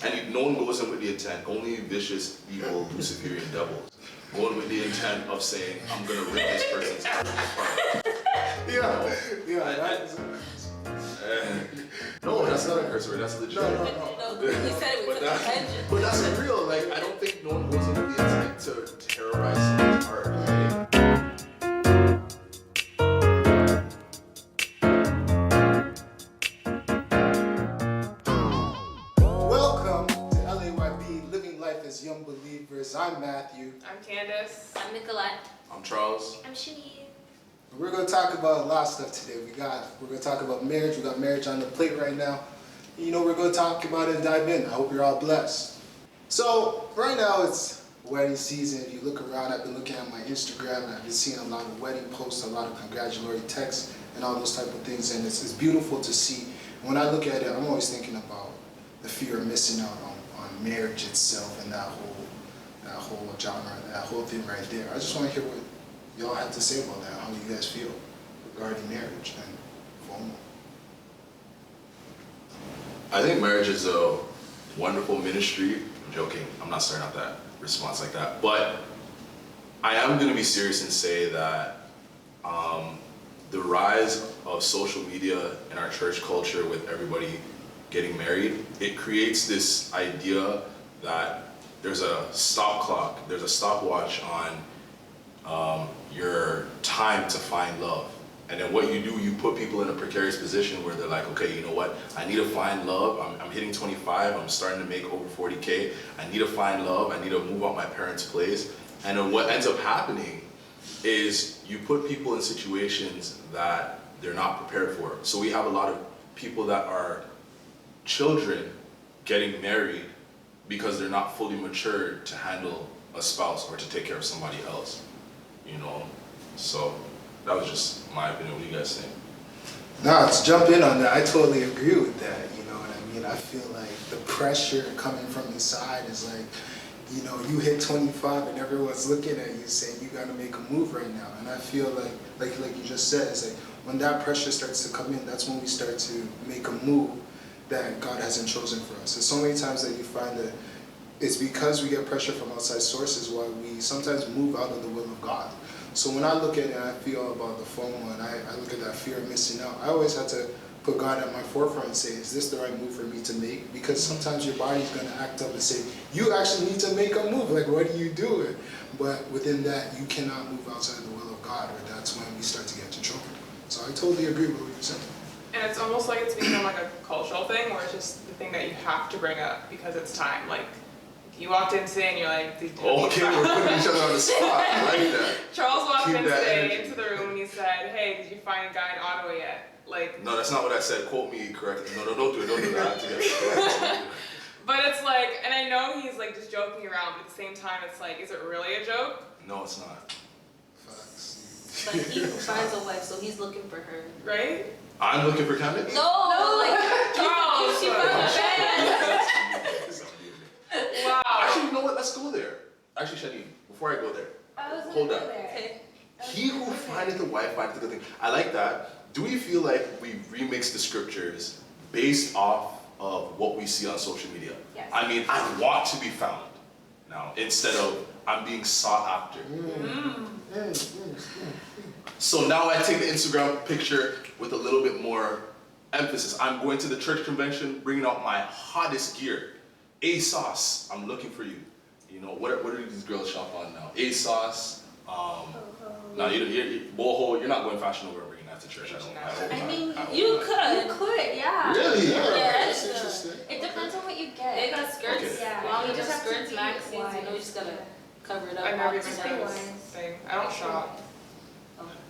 And no one goes in with the intent, only vicious, evil, Luciferian devils go in with the intent of saying, I'm gonna rip this person's heart apart. No, that's not a curse word, that's legit. No, he said it with intention. But that's real, like, I don't think no one goes in with the intent to terrorize someone's heart, right? Welcome to LAYB, Living Life as Young Believers. I'm Matthew. I'm Candace. I'm Nicolette. I'm Charles. I'm Shani. We're going to talk about a lot of stuff today. We're going to talk about marriage. We got marriage on the plate right now. You know, we're going to talk about it and dive in. I hope you're all blessed. So right now it's wedding season. If you look around, I've been looking at my Instagram and I've been seeing a lot of wedding posts, a lot of congratulatory texts and all those type of things. And it's beautiful to see. When I look at it, I'm always thinking about the fear of missing out on marriage itself and that whole genre, that whole thing right there. I just want to hear what y'all have to say about that, how you guys feel regarding marriage and FOMO. I think marriage is a wonderful ministry. I'm joking, I'm not starting out that response like that. But I am going to be serious and say that the rise of social media in our church culture with everybody getting married, it creates this idea that there's a stop clock, there's a stopwatch on your time to find love. And then what you do, you put people in a precarious position where they're like, okay, you know what? I need to find love. I'm hitting 25. I'm starting to make over 40K. I need to find love. I need to move out my parents' place. And then what ends up happening is you put people in situations that they're not prepared for. So we have a lot of people that are children getting married because they're not fully matured to handle a spouse or to take care of somebody else, you know? So that was just my opinion. What do you guys think? Nah, to jump in on that, I totally agree with that. You know what I mean? I feel like the pressure coming from inside is like, you know, you hit 25 and everyone's looking at you saying you got to make a move right now. And I feel like you just said, it's like when that pressure starts to come in, that's when we start to make a move that God hasn't chosen for us. There's so many times that you find that it's because we get pressure from outside sources why we sometimes move out of the will of God. So when I look at it and I feel about the FOMO and I look at that fear of missing out, I always have to put God at my forefront and say, is this the right move for me to make? Because sometimes your body's going to act up and say, you actually need to make a move. Like, what are you doing? But within that, you cannot move outside of the will of God, or that's when we start to get in trouble. So I totally agree with what you're saying. And it's almost like it's become like a cultural thing where it's just the thing that you have to bring up because it's time. Like, you walked in today and you're like, these Okay, we're putting each other on the spot. I like that. Charles walked Keep in that today energy. into the room and he said, hey, did you find a guy in Ottawa yet? Like, No, that's not what I said. Quote me correctly. No, don't do it. Don't do that. but it's like, and I know he's like just joking around, but at the same time, it's like, is it really a joke? No, it's not. Facts. But he finds a wife, so he's looking for her. Right? I'm looking for candidates? No, like, Charles. she found a man. Wow. Actually, you know what? Let's go there. Actually, Shani, before I go there, hold on. Okay. He who findeth a wife findeth a good thing. I like that. Do we feel like we remix the scriptures based off of what we see on social media? Yes. I mean, I want to be found now instead of I'm being sought after. So now I take the Instagram picture with a little bit more emphasis. I'm going to the church convention, bringing out my hottest gear. ASOS, I'm looking for you. You know, what do these girls shop on now? ASOS. No, Boho, you're not going Fashion Over and bringing that to church. I mean, you could, yeah. Really? Yeah, That's interesting. it depends on what you get. They got skirts, Okay. yeah. Well, you you just have skirts, to magazines, magazines, you know, you just gotta cover it up. I've never even Just heard of be this wise. thing. I don't shop.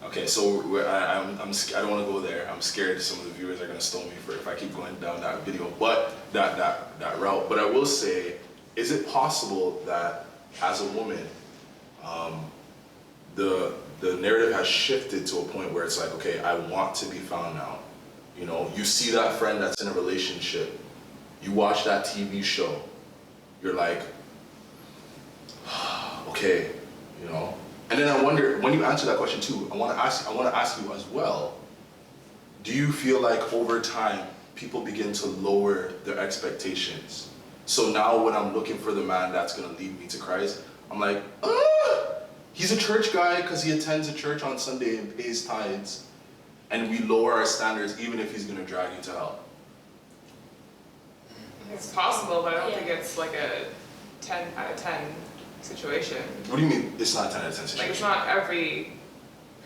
Okay, so I don't want to go there. I'm scared some of the viewers are going to stone me for if I keep going down that video, but that route. But I will say, is it possible that as a woman, the narrative has shifted to a point where it's like, okay, I want to be found now. You know, you see that friend that's in a relationship, you watch that TV show, you're like, okay, you know. And then I wonder, when you answer that question too, I want to ask you as well, do you feel like over time people begin to lower their expectations? So now when I'm looking for the man that's gonna lead me to Christ, I'm like, he's a church guy because he attends a church on Sunday and pays tithes, and we lower our standards even if he's gonna drag you to hell. It's possible, but I don't think it's like a 10 out of 10 situation. What do you mean it's not 10 out of 10 situation? Like, it's not every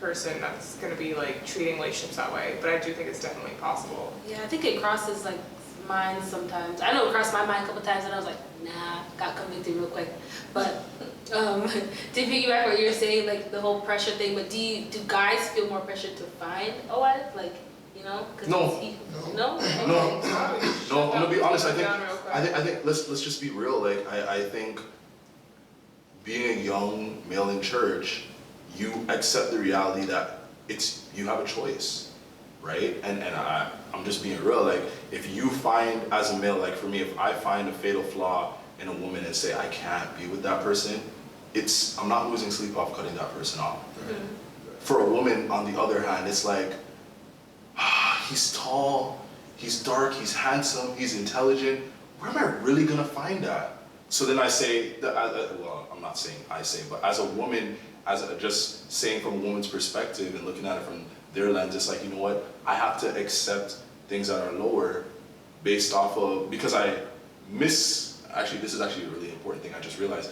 person that's going to be like treating relationships that way, but I do think it's definitely possible. Yeah, I think it crosses like minds sometimes. I know it crossed my mind a couple times and I was like, nah, got convicted real quick. But to piggyback what you're saying, like the whole pressure thing, but do guys feel more pressure to find a wife? Like, you know? No. No? No, I'm gonna be honest. I think think let's just be real. Like I think being a young male in church, you accept the reality that you have a choice, right? And I'm just being real. Like if you find as a male, like for me, if I find a fatal flaw in a woman and say I can't be with that person, I'm not losing sleep off cutting that person off. Right. For a woman, on the other hand, it's like, he's tall, he's dark, he's handsome, he's intelligent. Where am I really gonna find that? So then I say, well, I'm not saying I say, but as a woman, just saying from a woman's perspective and looking at it from their lens, it's like, you know what? I have to accept things that are lower based off of, because actually, this is actually a really important thing I just realized.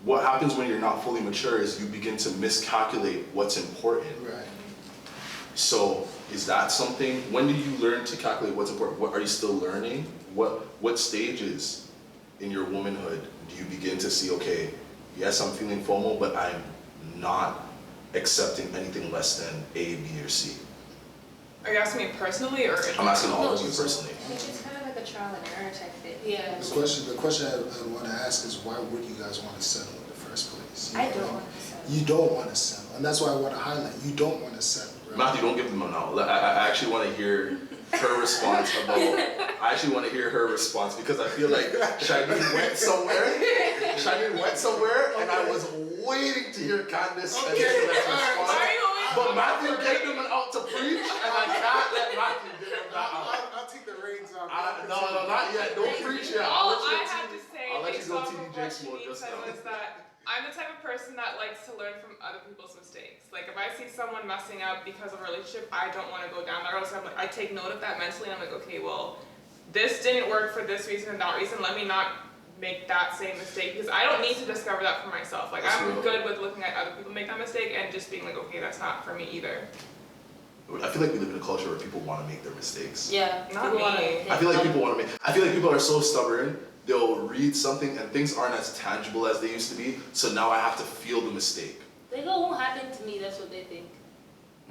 What happens when you're not fully mature is you begin to miscalculate what's important. Right. So is that something, when did you learn to calculate what's important? What are you still learning? What stages in your womanhood do you begin to see, okay, yes, I'm feeling FOMO, but I'm not accepting anything less than A, B, or C? Are you asking me personally or? I'm asking all of you personally. I think it's kind of like a trial and error type thing. Yeah. The question I want to ask is, why would you guys want to settle in the first place? I don't want to settle. You don't want to settle, and that's why I want to highlight, you don't want to settle. Right? Matthew, don't give them a no. I actually want to hear her response because I feel like Shaggy went somewhere, and I was waiting to hear Candace and Nicolette's response. But Matthew gave them an out to preach, and I can't let Matthew give them that out. I'll take the reins on. No, not yet. Don't preach yet. All I have to say, I'll let you based go off of TD what Jakes mode Shanice just said, now. was that I'm the type of person that likes to learn from other people's mistakes. Like if I see someone messing up because of a relationship, I don't want to go down that road. So I take note of that mentally, and I'm like, okay, well, this didn't work for this reason and that reason. Let me not make that same mistake, because I don't need to discover that for myself. Like I'm good with looking at other people make that mistake and just being like, okay, that's not for me either. I feel like we live in a culture where people want to make their mistakes. Yeah. Not me. I feel like people are so stubborn. They'll read something and things aren't as tangible as they used to be. So now I have to feel the mistake. They go, won't happen to me. That's what they think.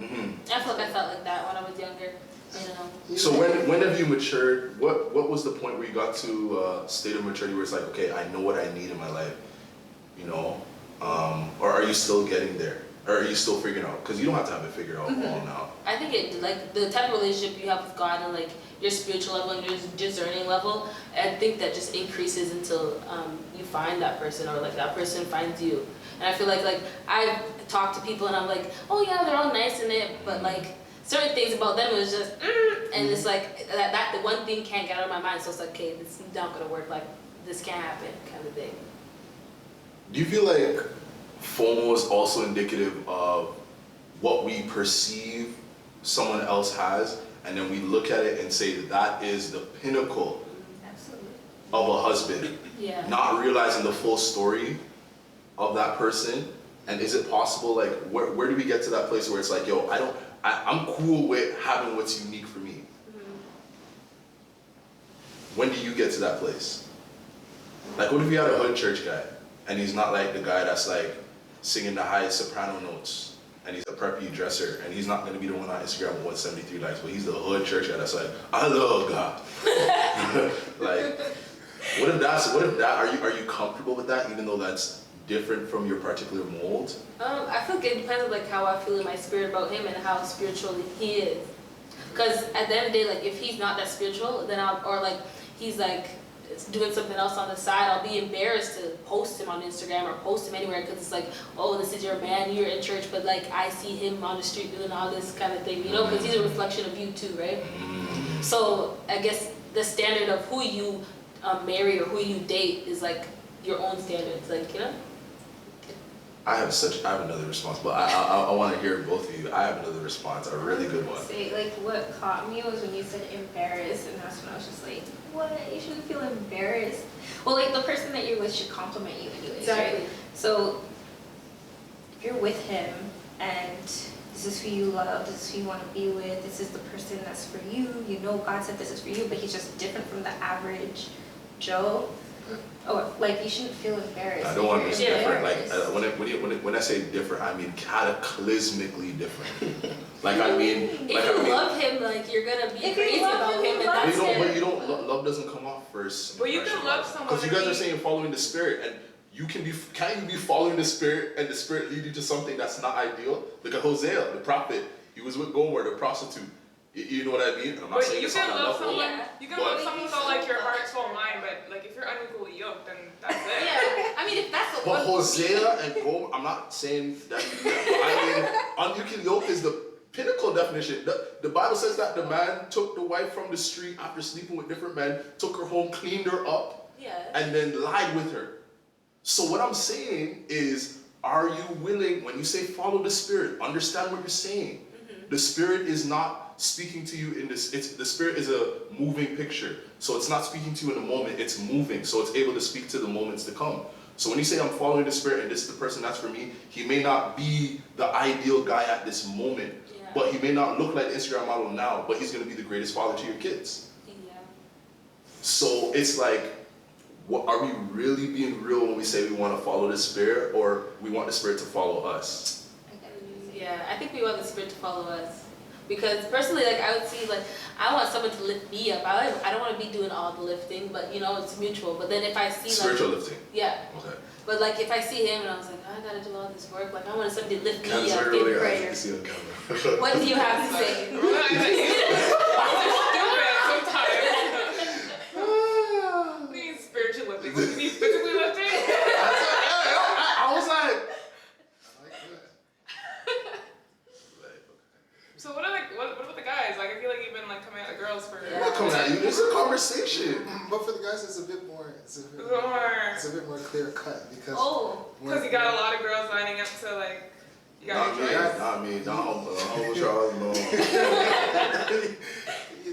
I feel like I felt like that when I was younger. You know. So when have you matured? What was the point where you got to a state of maturity where it's like, okay, I know what I need in my life, you know? Or are you still getting there? Or are you still figuring out? Because you don't have to have it figured out all now. I think it, like, the type of relationship you have with God and, like, your spiritual level and your discerning level, I think that just increases until you find that person, or, like, that person finds you. And I feel like I've talked to people and I'm like, oh, yeah, they're all nice in it, but, like, certain things about them is just, and it's like, that the one thing can't get out of my mind, so it's like, okay, this is not gonna work, like, this can't happen, kind of thing. Do you feel like FOMO is also indicative of what we perceive someone else has, and then we look at it and say that is the pinnacle of a husband, not realizing the full story of that person? And is it possible, like, where do we get to that place where it's like, yo, I'm cool with having what's unique for me? When do you get to that place? Like, what if you had a hood church guy, and he's not like the guy that's like singing the highest soprano notes, and he's a preppy dresser, and he's not going to be the one on Instagram with 173 likes, but he's the hood church guy that's like, I love God. Like, what if that, are you comfortable with that, even though that's different from your particular mold? I feel like it depends on, like, how I feel in my spirit about him and how spiritual he is. Because at the end of the day, like, if he's not that spiritual, then or like he's like doing something else on the side, I'll be embarrassed to post him on Instagram or post him anywhere, because it's like, oh, this is your man, you're in church, but like I see him on the street doing all this kind of thing, you know, because he's a reflection of you too, right? So I guess the standard of who you marry or who you date is like your own standards, like, you know? I have another response, but I want to hear both of you. I have another response, a really good one. Say, like, what caught me was when you said embarrassed, and that's when I was just like, what? You shouldn't feel embarrassed. Well, like, the person that you're with should compliment you anyways, Exactly. right? So, if you're with him, and this is who you love, this is who you want to be with, this is the person that's for you, you know God said this is for you, but he's just different from the average Joe. Oh, like, you shouldn't feel embarrassed. I don't want to be If you're different. Like embarrassed. when I say different, I mean cataclysmically different. Like I mean, If like you I mean, love him, like, you're gonna be If you crazy love about him, him, you and love that's him. but it. you don't. Love doesn't come off first. But you can love someone because you guys and are be- saying following the spirit, and you can be. Can't you be following the spirit and the spirit lead you to something that's not ideal? Look at Hosea, the prophet. He was with Gomer, the prostitute. You know what I mean? And I'm not But saying you it's can on that love level. someone. Yeah. You can But- love someone so like your heart, soul, mind. But like if you're unequally yoked, then that's it. Yeah, I mean, if that's the But one. Hosea and Gomer, I'm not saying that. I mean, unequal yoke is the pinnacle definition. The Bible says that the man took the wife from the street after sleeping with different men, took her home, cleaned her up, Yeah. and then lied with her. So what I'm saying is, are you willing, when you say follow the Spirit, understand what you're saying. The Spirit is not speaking to you in this, the Spirit is a moving picture. So it's not speaking to you in the moment, it's moving. So it's able to speak to the moments to come. So when you say I'm following the Spirit and this is the person that's for me, he may not be the ideal guy at this moment. Yeah. But he may not look like the Instagram model now, but he's going to be the greatest father to your kids. Yeah. So it's like, what, are we really being real when we say we want to follow the Spirit, or we want the Spirit to follow us? Yeah, I think we want the Spirit to follow us. Because personally, like, I would see, like, I want someone to lift me up. I don't want to be doing all the lifting, but, you know, it's mutual. But then if I see, Spiritual like, lifting. yeah. Okay. But, like, if I see him and I was like, oh, I gotta do all this work, like, I want somebody to lift me Cancer up really in hard prayer. to see on camera. What do you have to say? You're stupid sometimes. What do you mean spiritual lifting? You mean physically lifting? I was like, So what are what about the guys? Like I feel like you've been like coming at the girls for. Yeah. I'm not coming at you. It's a conversation. But for the guys, it's a bit more clear cut because Oh, Because you got a lot of girls lining up to like. You got your choice. Not me. Don't Charles, no.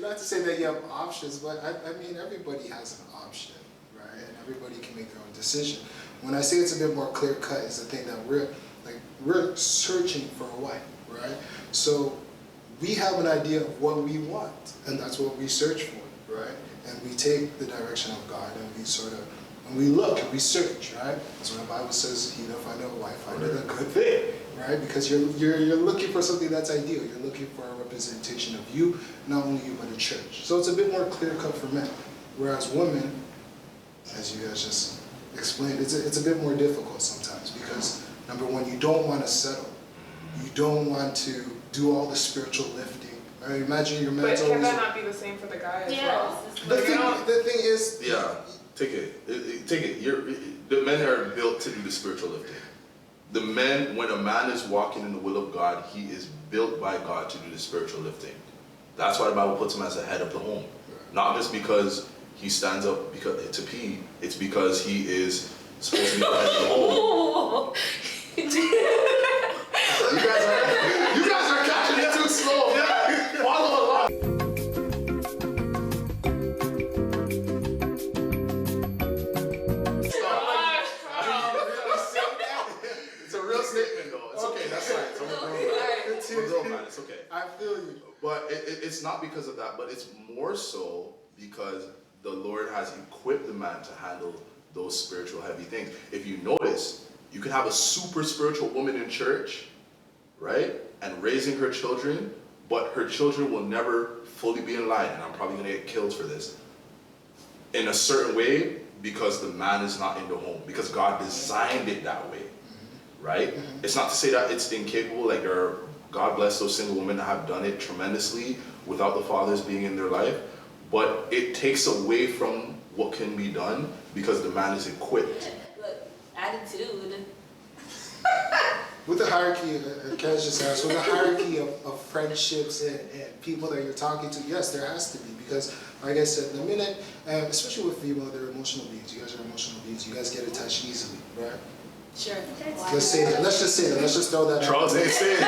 Not to say that you have options, but I mean everybody has an option, right? And everybody can make their own decision. When I say it's a bit more clear cut, is the thing that we're searching for a wife, right? So we have an idea of what we want, and that's what we search for, right? And we take the direction of God, and we look and we search, right? That's when the Bible says, "He that findeth a wife findeth a good thing," right? Because you're looking for something that's ideal. You're looking for a representation of you, not only you but a church. So it's a bit more clear cut for men, whereas women, as you guys just explained, it's a bit more difficult sometimes because number one, you don't want to settle. You don't want to do all the spiritual lifting. Right? Imagine your But man's can always. that not be the same for the guys as yeah. well? The Like, you know- thing is. Yeah, take it. Take it. The men are built to do the spiritual lifting. The men, when a man is walking in the will of God, he is built by God to do the spiritual lifting. That's why the Bible puts him as the head of the home. Not just because he stands up to pee, it's because he is supposed to be the head of the home. You guys are catching it too slow. Follow along. It's a real statement though. It's okay. That's fine. It's a real man. It's okay. I feel you. But it's not because of that, but it's more so because the Lord has equipped the man to handle those spiritual heavy things. If you notice, you can have a super spiritual woman in church, right? And raising her children, but her children will never fully be in line, and I'm probably gonna get killed for this, in a certain way because the man is not in the home, because God designed it that way, right? It's not to say that it's incapable, like God bless those single women that have done it tremendously without the fathers being in their life, but it takes away from what can be done because the man is equipped. Look, attitude. with the hierarchy, Kaz just asked, with the hierarchy of friendships and people that you're talking to, yes, there has to be, because like I said, the minute, especially with female, they're emotional beings. You guys are emotional beings. You guys get attached easily, right? Sure. Let's say that. Let's just say that. Let's just throw that Charles out. ain't saying it.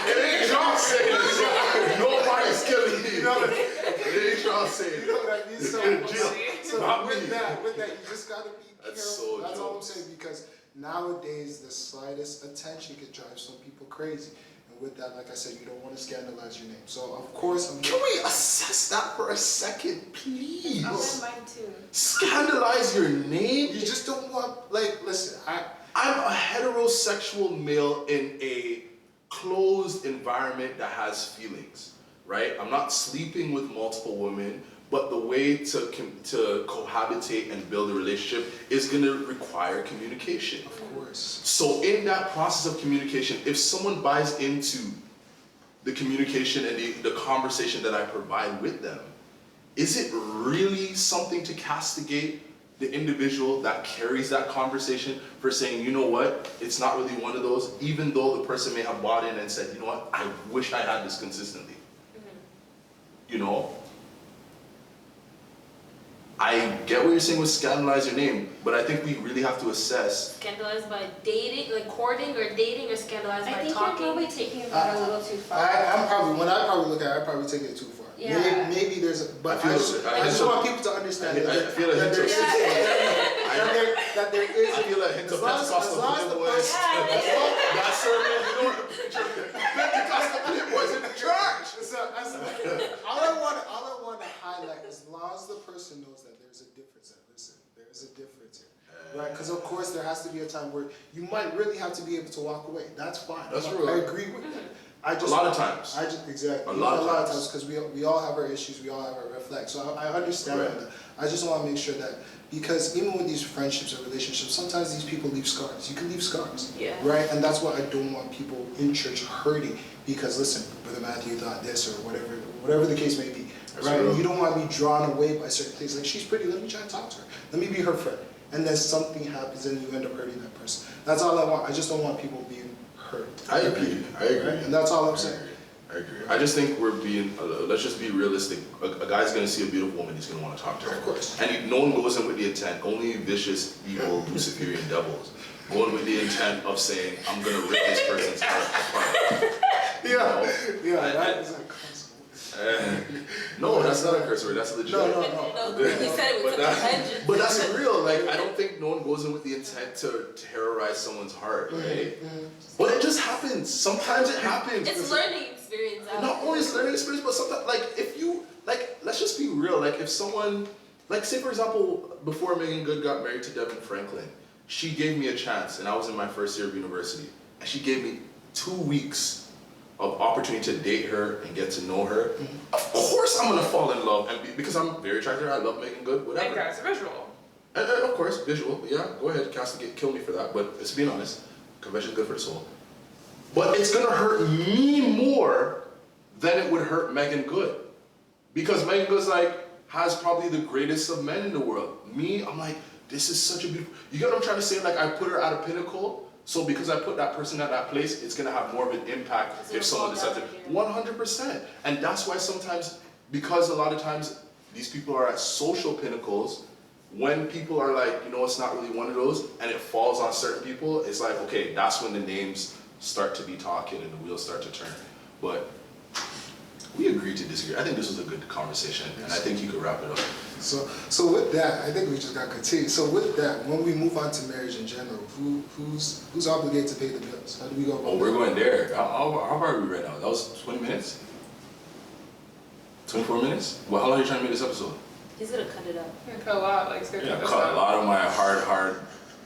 It ain't Charles saying it. Nobody's killing you. It ain't Charles saying You know it. what I mean? So Not with me. that, you just gotta be That's careful. so That's all I'm jokes. saying, because nowadays the slightest attention could drive some people crazy. And with that, like I said, you don't want to scandalize your name. So of course, Can we assess that for a second, please? I wouldn't mind too. Scandalize your name? you just don't want, like, listen, I'm a heterosexual male in a closed environment that has feelings, right? I'm not sleeping with multiple women, but the way to cohabitate and build a relationship is going to require communication. of course. So in that process of communication, if someone buys into the communication and the conversation that I provide with them, is it really something to castigate the individual that carries that conversation for saying, you know what, it's not really one of those, even though the person may have bought in and said, you know what, I wish I had this consistently. You know? I get what you're saying with scandalize your name, but I think we really have to assess. Scandalized by dating, like courting or dating, or scandalized I by think talking? you're probably taking that a little too far. I'm probably, when I probably look at it, I probably take it too far. Yeah. Maybe there's a, but I I feel- just want people to understand I feel a that hint of- that there is, I feel a hint of as long as Pentecostal the boys. person, That sermon, you know what the preacher, Pentecostal boys in the church. all I want to highlight, as long as the person knows that there's a difference, that listen, there's a difference here, right? Because of course there has to be a time where you might really have to be able to walk away. That's fine. That's I real. agree with that. I just, A lot of times. Exactly. A lot of times. because we all have our issues, we all have our red flags. So I understand Right. that. I just want to make sure that, because even with these friendships or relationships, sometimes these people leave scars. You can leave scars. Yeah. Right? And that's why I don't want people in church hurting, because listen, Brother Matthew thought this or whatever the case may be. That's right? real. You don't want to be drawn away by certain things. Like, she's pretty, let me try and talk to her. Let me be her friend. And then something happens and you end up hurting that person. That's all I want. I just don't want people being hurt. I agree. Right? And that's all I'm saying. I agree. I just think we're being, let's just be realistic. A guy's gonna see a beautiful woman, he's gonna wanna talk to her. Of course. And no one goes in with the intent, only vicious, evil, Luciferian devils go in with the intent of saying, I'm gonna rip this person's heart apart. Yeah, that is a No, that's not a curse word, that's legit. No. No, he said it with But such a vengeance. but that's real. Like, I don't think no one goes in with the intent to terrorize someone's heart, right? But it just happens. Sometimes it happens. It's learning experience. Not only is learning experience, but sometimes, like, if you, like, let's just be real. Like, if someone, like, say for example, before Megan Good got married to Devin Franklin, she gave me a chance, and I was in my first year of university, and she gave me 2 weeks of opportunity to date her and get to know her. Of course I'm gonna fall in love, and because I'm very attracted to her, I love Megan Good, And whatever. guys, visual. And of course, visual, but yeah, go ahead, castigate, kill me for that, but let's be honest, convention's good for the soul. But it's gonna hurt me more than it would hurt Megan Good. Because Megan Good's like, has probably the greatest of men in the world. Me, I'm like, this is such a beautiful, you get what I'm trying to say? Like, I put her at a pinnacle, so because I put that person at that place, it's gonna have more of an impact It's if someone gonna fall decides to, down 100%. And that's why sometimes, because a lot of times these people are at social pinnacles, when people are like, you know, it's not really one of those, and it falls on certain people, it's like, okay, that's when the names start to be talking and the wheels start to turn. But we agreed to disagree. I think this was a good conversation, and I think you could wrap it up. So with that, I think we just got to continue. So with that, when we move on to marriage in general, who's obligated to pay the bills? How do we go about Oh, we're that? going there. How far are we right now? That was 20 minutes? 24 minutes? Well, how long are you trying to make this episode? He's gonna cut it out. I'm gonna cut a lot, like, it's gonna Yeah, cut this cut a out. lot of my hard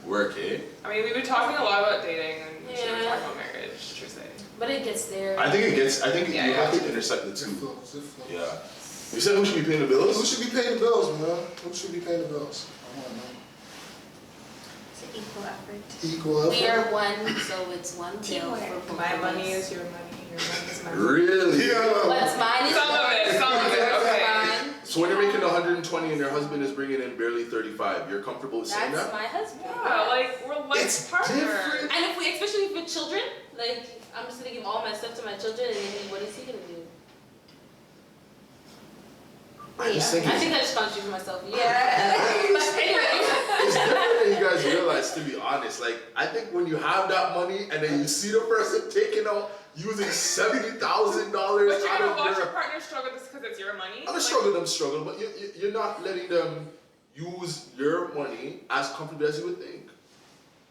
work, eh? I mean, we've been talking a lot about dating and we should Yeah. talk about marriage, true say. But it gets there. I think Yeah, you have yeah. to intersect the It two. flows, it flows. Yeah. You said who should be paying the Who bills? should be paying the bills, man? Who should be paying the bills? I want to know. It's an equal effort. Equal We effort. are one, so it's one bill Teamwork. for both My of money us. is your money is my money. Really? Yeah. What's mine is Some of it, yours, okay. mine. So when you're making 120 and your husband is bringing in barely 35, you're comfortable with saying That's that? my husband. Yeah, like we're like It's partners. different. And if we, especially with children, like I'm just gonna give all my stuff to my children, and then what is he gonna do? I just think I it's, think I just contribute myself. Yeah. But anyway. it's different than you guys realize, to be honest. Like, I think when you have that money and then you see the person taking out, using $70,000 But out you're of gonna watch your their... partner struggle just because it's your money. I'm not Like, struggling, them struggle, but you're not letting them use your money as comfortably as you would think.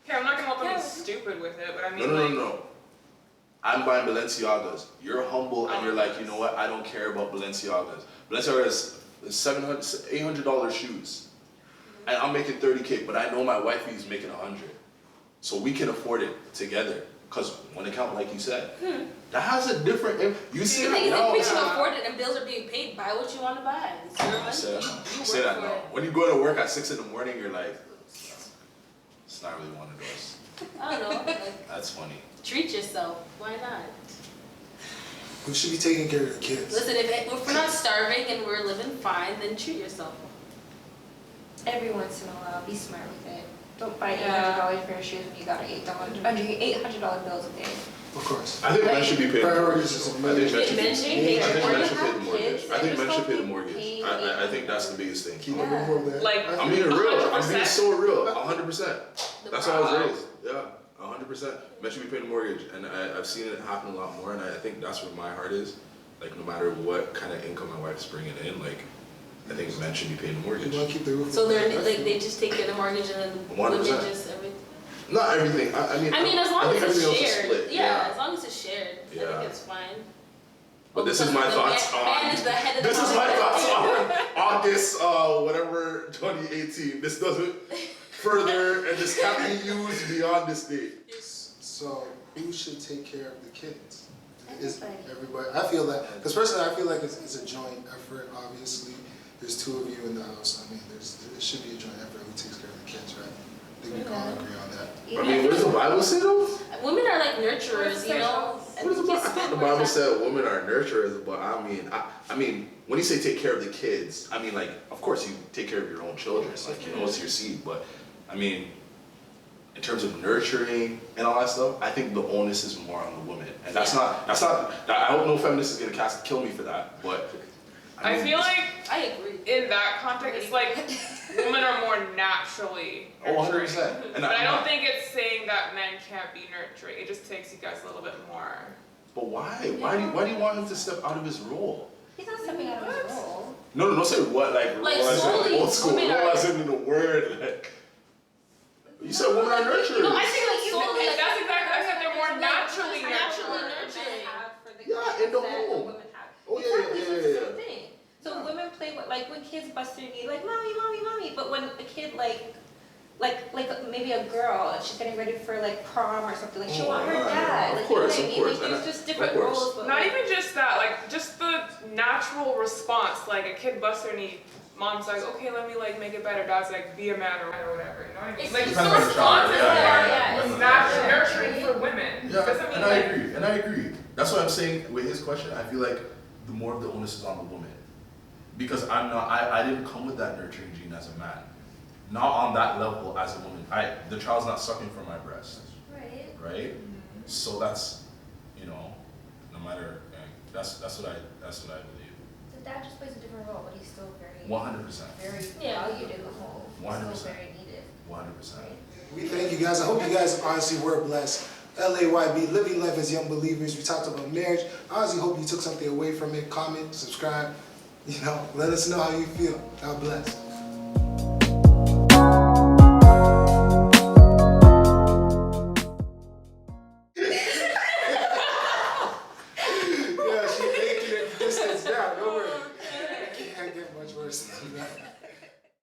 Okay, I'm not gonna help them Yeah. be stupid with it, but I mean, No. I'm buying Balenciagas. You're humble and you're like, you know what? I don't care about Balenciagas. Balenciagas is $700, $800 shoes, and I'm making 30K, but I know my wifey's making 100, so we can afford it together. Cause one account, like you said, that has a different. You see The that thing is, now. if we can afford it and bills are being paid, buy what you want to buy. It's your money. I say that, You say work that for now. it. When you go to work at 6 in the morning, you're like, it's not really one of those. I don't know. Like, That's funny. treat yourself. Why not? Who should be taking care of the kids? Listen, if we're not starving and we're living fine, then treat yourself. Every once in a while, be smart with it. Don't buy Yeah. $800 pair of shoes when you got $800 bills a day. Of course. I think men should be paying the Priorities mortgage. is I think men should Men be. should I pay think their men should pay the mortgage. mortgage. I think men should pay the mortgage. Pay I think that's the biggest thing. Keep looking for that. Like, I'm being real. I'm being 100%. so real. 100%. The That's how I was problem. raised. Yeah, 100%. Men should be paying the mortgage, and I've seen it happen a lot more. And I think that's where my heart is. Like, no matter what kind of income my wife's bringing in, like, I think men should be paying the You mortgage. want to keep the roof So over they're their head. like they just take care of the mortgage and then the women 100%. just everything. Not everything. I mean, I mean, as long I as think it's everything else is shared. split. Yeah, as long as it's shared, I Yeah. think it's fine. But this is Because my the thoughts man on. is the head of the This is my household. thoughts on August, whatever 2018. This doesn't further, and this can't be used beyond this date. So who should take care of the kids? Is Everybody. everybody? I feel that, because personally I feel like it's a joint effort. Obviously, there's two of you in the house. I mean, there should be a joint effort who takes care of the kids, right? I think we can all agree on that. I mean, what does the Bible say though? Women are like nurturers, you know. What does the Bible? I thought the Bible said women are nurturers, but I mean, when you say take care of the kids, I mean, like, of course you take care of your own children, like, you know, it's your seed. But I mean, in terms of nurturing and all that stuff, I think the onus is more on the woman, and that's not. I hope no feminist is gonna kill me for that, but I mean, feel like I agree. in that context, it's like women are more naturally Oh, nurturing. 100%. And But I don't think it's saying that men can't be nurturing. It just takes you guys a little bit more. But why? Why do you want him to step out of his role? He's not stepping out of his role. No, don't say what, like Like, role as in slowly, old school, women role are- as in the word, like. You said women are nurturers. No, I think like solely. That's exactly. I said they're more naturally naturally nurturing. nurturing. Yeah, in the home. Oh, yeah, Exactly, yeah, so yeah, it's the yeah. same thing. So women play with, like, when kids bust their knee, like, mommy, but when a kid, like maybe a girl, she's getting ready for, like, prom or something, like, she'll want her yeah, dad. of Like, course, you know what I mean? of Like, course. there's just Of different course. roles. But Not like, even just that, like just the natural response. Like a kid busts their knee, mom's like, okay, let me like make it better. Dad's like, be a man or whatever. You know what I mean? It's Like just the a response is Yeah, more yeah, it's it's natural yeah. nurturing for women. Doesn't mean and I like agree, and I agree. That's what I'm saying with his question. I feel like the more of the onus is on the woman, because I didn't come with that nurturing gene as a man, not on that level as a woman. The child's not sucking from my breast, right. right? So that's, you know, no matter. That's what I believe. The dad just plays a different role, but he's still very, 100%. very Yeah. valued in the home. He's 100%. still very needed. 100%. Right? We thank you guys. I hope you guys honestly were blessed. LAYB, living life as young believers. We talked about marriage. I honestly hope you took something away from it. Comment, subscribe. You know, let us know how you feel. God bless. Yeah, she's making it distance down. Don't worry. It can't get much worse than that.